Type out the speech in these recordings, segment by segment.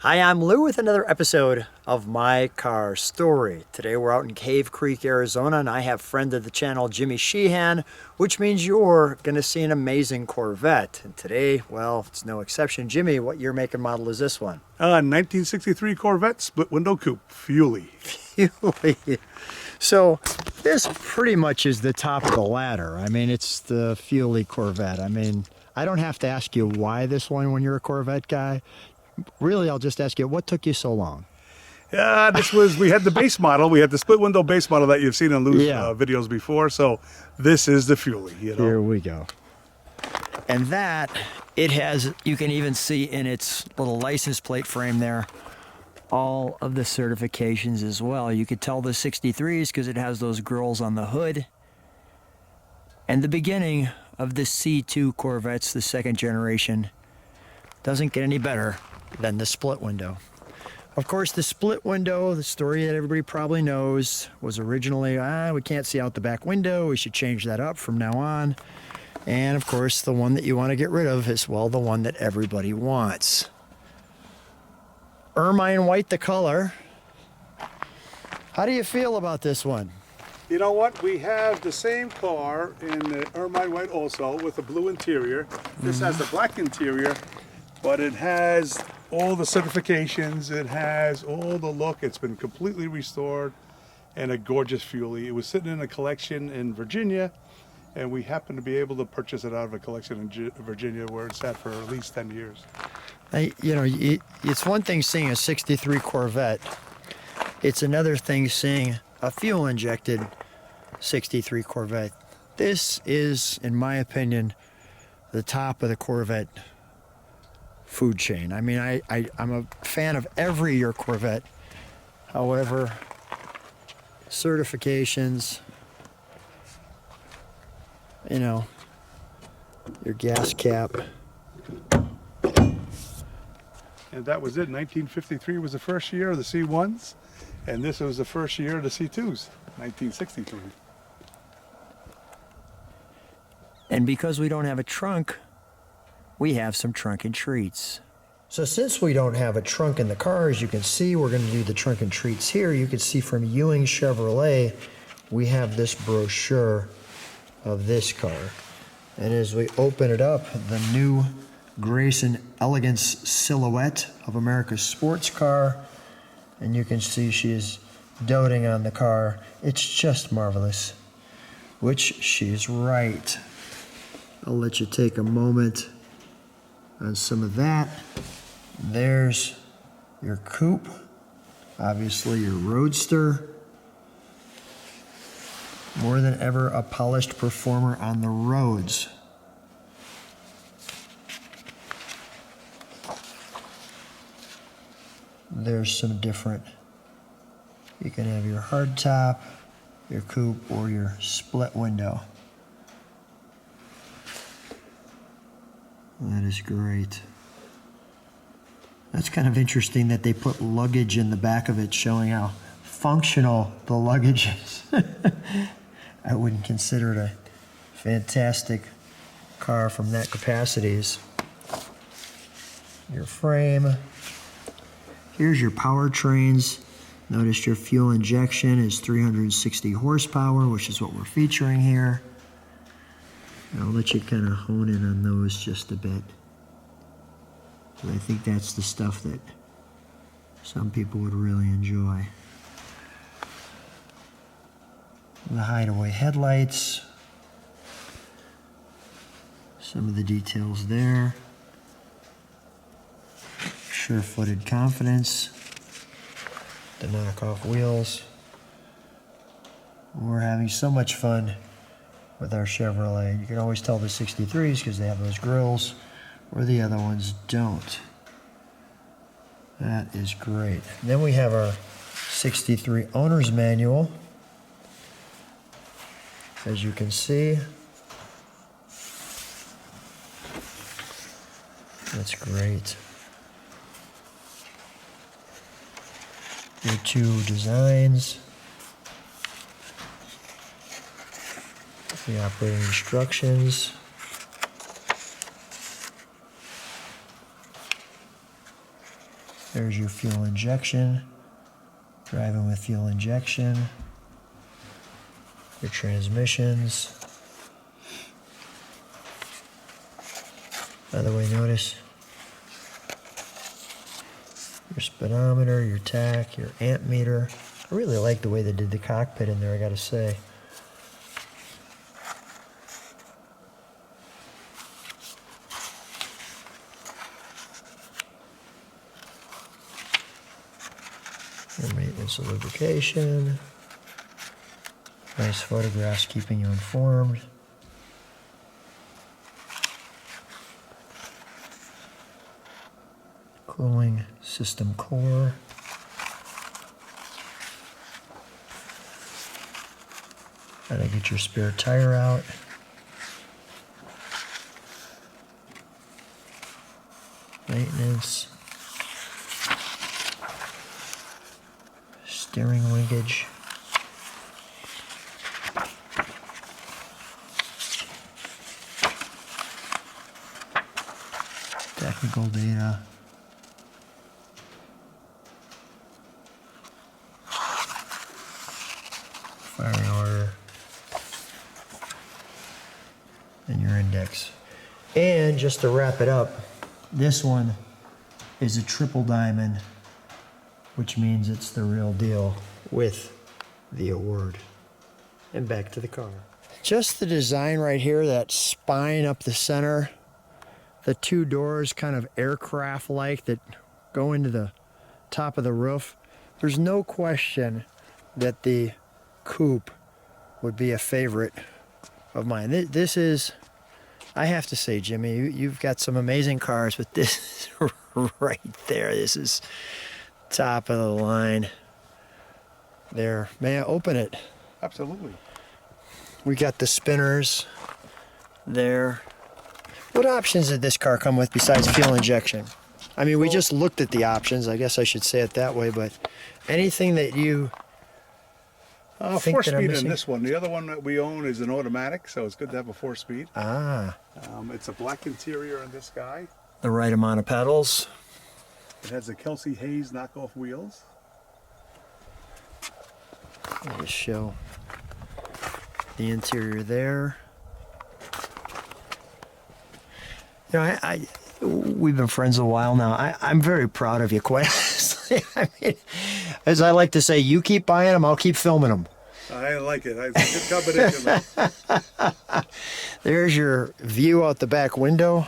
Hi, I'm Lou with another episode of My Car Story. Today we're out in Cave Creek, Arizona, and I have friend of the channel, Jim Sheehan, which means you're going to see an amazing Corvette. And today, well, it's no exception. Jimmy, what year, make, and model is this one? 1963 Corvette Split Window Coupe, Fuelie. Fuelie. So this pretty much is the top of the ladder. I mean, it's the Fuelie Corvette. I mean, I don't have to ask you why this one when you're a Corvette guy. Really, I'll just ask you, what took you so long? Yeah, we had the base model. We had the split window base model that you've seen in Lou's videos before. So this is the Fuelie, you know. Here we go. And that, it has, you can even see in its little license plate frame there, all of the certifications as well. You could tell the 63s because it has those grills on the hood. And the beginning of the C2 Corvettes, the second generation, doesn't get any better than the split window. Of course, the split window, the story that everybody probably knows, was originally, we can't see out the back window, we should change that up from now on. And of course, the one that you want to get rid of is, well, the one that everybody wants. Ermine white, the color. How do you feel about this one? You know what? We have the same car in the ermine white also with a blue interior. This has the black interior, but it has all the certifications. It has all the look. It's been completely restored and a gorgeous Fuelie. It was sitting in a collection in Virginia, and we happened to be able to purchase it out of a collection in Virginia where it sat for at least 10 years. You know, it's one thing seeing a 63 Corvette. It's another thing seeing a fuel injected 63 Corvette. This is, in my opinion, the top of the Corvette food chain. I mean, I'm a fan of every year Corvette. However, certifications, you know, your gas cap. And that was it. 1953 was the first year of the C1s, and this was the first year of the C2s, 1963. And because we don't have a trunk, we have some trunk and treats. So since we don't have a trunk in the car, as you can see, we're going to do the trunk and treats here. You can see from Ewing Chevrolet, we have this brochure of this car. And as we open it up, the new Grace and Elegance silhouette of America's sports car. And you can see she is doting on the car. It's just marvelous, which she's right. I'll let you take a moment on some of that. There's your coupe, obviously your roadster. More than ever a polished performer on the roads. There's some different, you can have your hardtop, your coupe, or your split window. That is great. That's kind of interesting that they put luggage in the back of it, showing how functional the luggage is. I wouldn't consider it a fantastic car from that capacities. Your frame. Here's your powertrains. Notice your fuel injection is 360 horsepower, which is what we're featuring here. I'll let you kind of hone in on those just a bit. But I think that's the stuff that some people would really enjoy. The hideaway headlights. Some of the details there. Sure-footed confidence. The knockoff wheels. We're having so much fun with our Chevrolet. You can always tell the 63s because they have those grills, where the other ones don't. That is great. And then we have our 63 owner's manual. As you can see, that's great. Your two designs. The operating instructions. There's your fuel injection. Driving with fuel injection. Your transmissions. By the way, notice your speedometer, your tach, your amp meter. I really like the way they did the cockpit in there, I gotta say. Your maintenance and lubrication. Nice photographs keeping you informed. Cooling system core. Gotta get your spare tire out. Maintenance. Steering linkage. Technical data. Firing order. And your index. And just to wrap it up, this one is a triple diamond, which means it's the real deal with the award. And back to the car. Just the design right here, that spine up the center, the two doors kind of aircraft-like that go into the top of the roof. There's no question that the coupe would be a favorite of mine. This is, I have to say, Jimmy, you've got some amazing cars, but this is right there. This is top of the line. There, may I open it? Absolutely. We got the spinners there. What options did this car come with besides fuel injection? I mean, we just looked at the options. I guess I should say it that way, but anything that you think that I'm 4-speed in missing? this one. The other one that we own is an automatic, so it's good to have a 4-speed. Ah, It's a black interior in this guy. the right amount of pedals. It has the Kelsey Hayes knockoff wheels. Let me show the interior there. You know, we've been friends a while now. I'm very proud of you, quite honestly. I mean, as I like to say, you keep buying them, I'll keep filming them. I like it. It's a good combination. There's your view out the back window.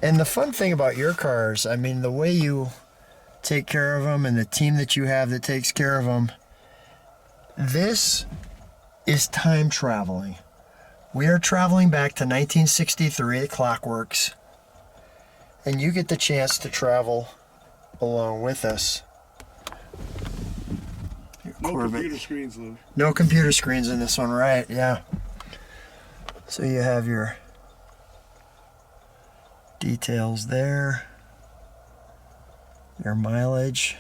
And the fun thing about your cars, I mean, the way you take care of them and the team that you have that takes care of them, this is time traveling. We are traveling back to 1963 at Clockworks, and you get the chance to travel along with us. No computer screens, Lou. No computer screens in this one, right? Yeah. So you have your details there, your mileage,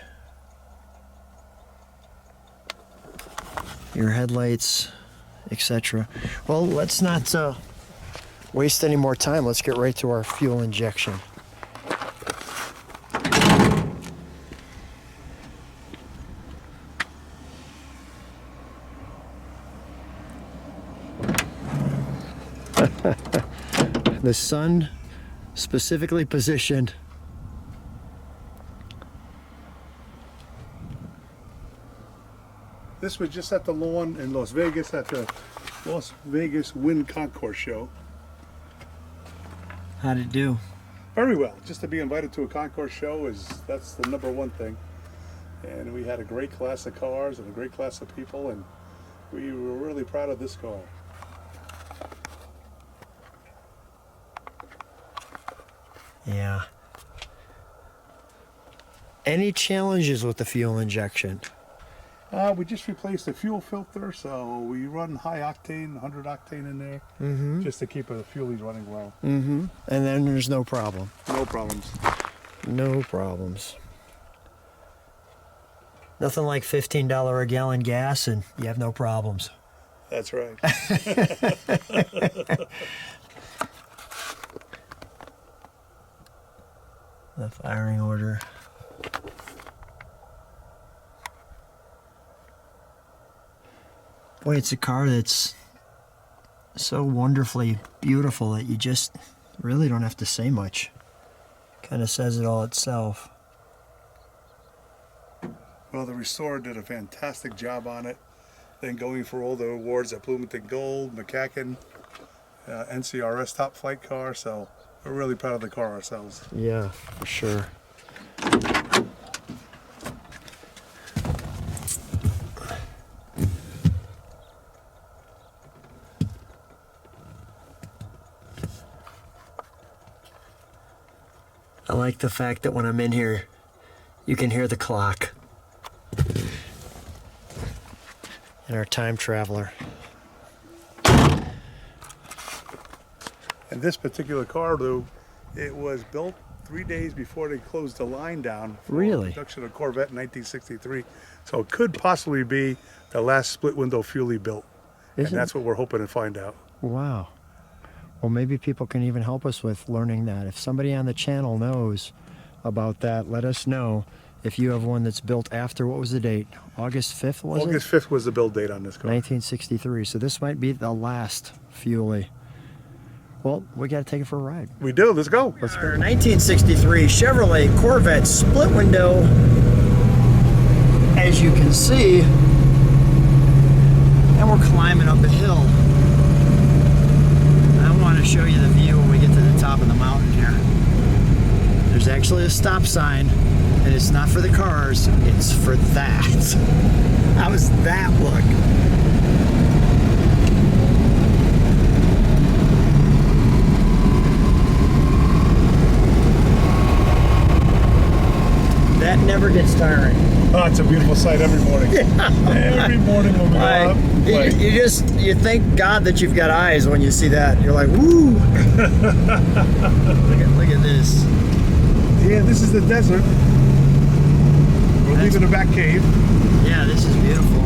your headlights, etc. Well, let's not waste any more time. Let's get right to our fuel injection. The sun specifically positioned. This was just at the lawn in Las Vegas at the Las Vegas Wind Concourse show. How'd it do? Very well. Just to be invited to a concourse show that's the #1 thing. And we had a great class of cars and a great class of people, and we were really proud of this car. Yeah. Any challenges with the fuel injection? We just replaced the fuel filter, so we run high octane, 100 octane in there, just to keep the Fuelie running well. And then there's no problem. No problems. No problems. Nothing like $15 a gallon gas and you have no problems. That's right. the firing order. Boy, it's a car that's so wonderfully beautiful that you just really don't have to say much. Kind of says it all itself. Well, the restorer did a fantastic job on it. Then going for all the awards at Bloomington Gold, McCacken, NCRS Top Flight Car. So we're really proud of the car ourselves. Yeah, for sure. I like the fact that when I'm in here, you can hear the clock. And our time traveler. And this particular car, though, it was built 3 days before they closed the line down for Really? production of Corvette in 1963. So it could possibly be the last split window Fuelie built. And that's what we're hoping to find out. Wow. Well, maybe people can even help us with learning that. If somebody on the channel knows about that, let us know. If you have one that's built after, what was the date? August 5th, was it? August 5th was the build date on this car. 1963. So this might be the last Fuelie. Well, we got to take it for a ride. We do. Let's go. Let's go. 1963 Chevrolet Corvette Split Window. As you can see, and we're climbing up a hill. I want to show you the view when we get to the top of the mountain here. There's actually a stop sign, and it's not for the cars, it's for that. How does that look? That never gets tiring. Oh, it's a beautiful sight every morning. Every morning when we go up. You thank God that you've got eyes when you see that. You're like, woo! look at this. Yeah, this is the desert. We're leaving the back cave. Yeah, this is beautiful.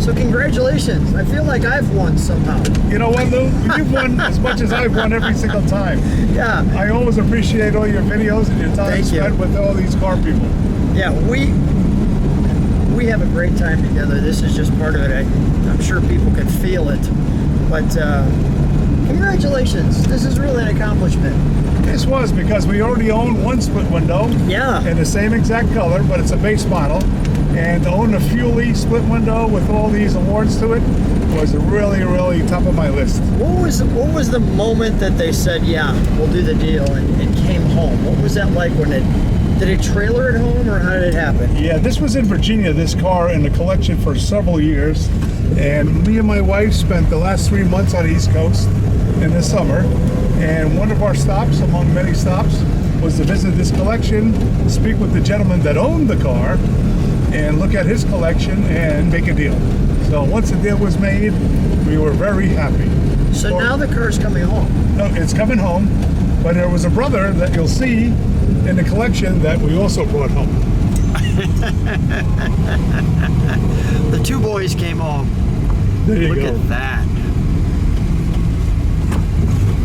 So congratulations. I feel like I've won somehow. You know what, Lou? You've won as much as I've won every single time. Yeah. I always appreciate all your videos and your time spent with all these car people. Yeah, we have a great time together. This is just part of it. I'm sure people can feel it. But congratulations. This is really an accomplishment. This was because we already own one split window. Yeah. In the same exact color, but it's a base model. And to own a Fuelie split window with all these awards to it was really, really top of my list. What was the moment that they said, yeah, we'll do the deal, and came home? What was that like when did it trailer at home, or how did it happen? Yeah, this was in Virginia, this car in the collection for several years. And me and my wife spent the last 3 months on the East Coast in the summer. And one of our stops, among many stops, was to visit this collection, speak with the gentleman that owned the car, and look at his collection and make a deal. So once the deal was made, we were very happy. So now the car's coming home. No, it's coming home, but there was a brother that you'll see in the collection that we also brought home. The two boys came home. There you go. Look at that.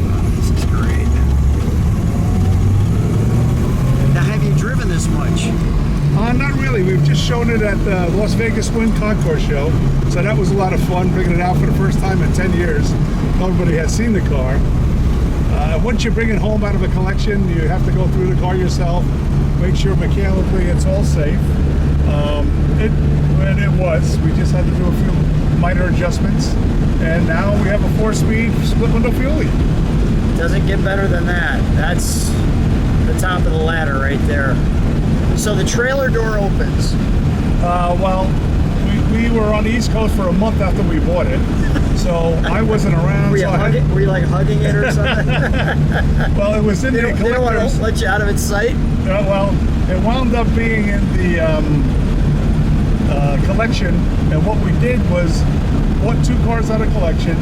Wow, this is great. Now, have you driven this much? Not really. We've just shown it at the Las Vegas Wind Concourse show. So that was a lot of fun, bringing it out for the first time in 10 years. Nobody has seen the car. Once you bring it home out of a collection, you have to go through the car yourself, make sure mechanically it's all safe. It was. We just had to do a few minor adjustments. And now we have a 4-speed split window Fuelie. Doesn't get better than that. That's the top of the ladder right there. So the trailer door opens. Well, we were on the East Coast for a month after we bought it, so I wasn't around. Were you like hugging it or something? Well, it was in the collectors. They don't want to let you out of its sight? Well, it wound up being in the collection, and what we did was bought 2 cars out of collection.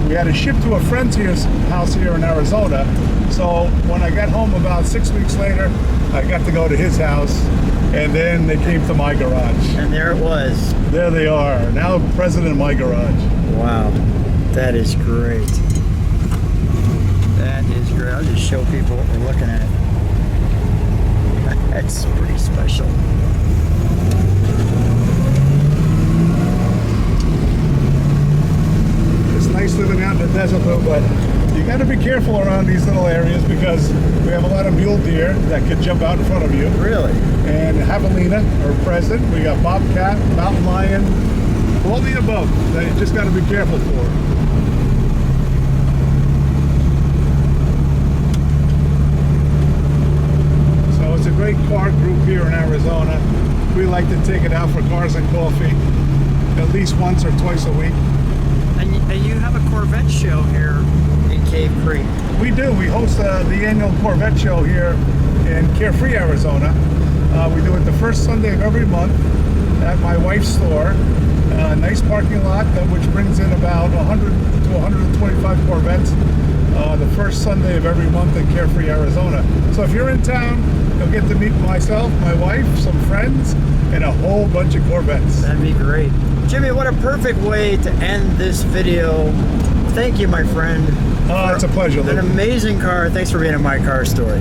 We had to ship to a friend's house here in Arizona, so when I got home about 6 weeks later, I got to go to his house, and then they came to my garage. And there it was. There they are, now present in my garage. Wow, that is great. is great. I'll just show people what we're looking at. That's pretty special. It's nice living out in the desert though, but you got to be careful around these little areas because we have a lot of mule deer that could jump out in front of you. Really? And javelina are present. We got bobcat, mountain lion, all the above that you just got to be careful for. So it's a great car group here in Arizona. We like to take it out for cars and coffee at least once or twice a week. And you have a Corvette show here in Cave Creek. We do. We host the annual Corvette show here in Carefree, Arizona. We do it the first Sunday of every month at my wife's store. Nice parking lot, which brings in about 100 to 125 Corvettes the first Sunday of every month in Carefree, Arizona. So if you're in town, you'll get to meet myself, my wife, some friends, and a whole bunch of Corvettes. That'd be great. Jimmy, what a perfect way to end this video. Thank you, my friend. It's a pleasure, An Luke. amazing car. Thanks for being in my car story.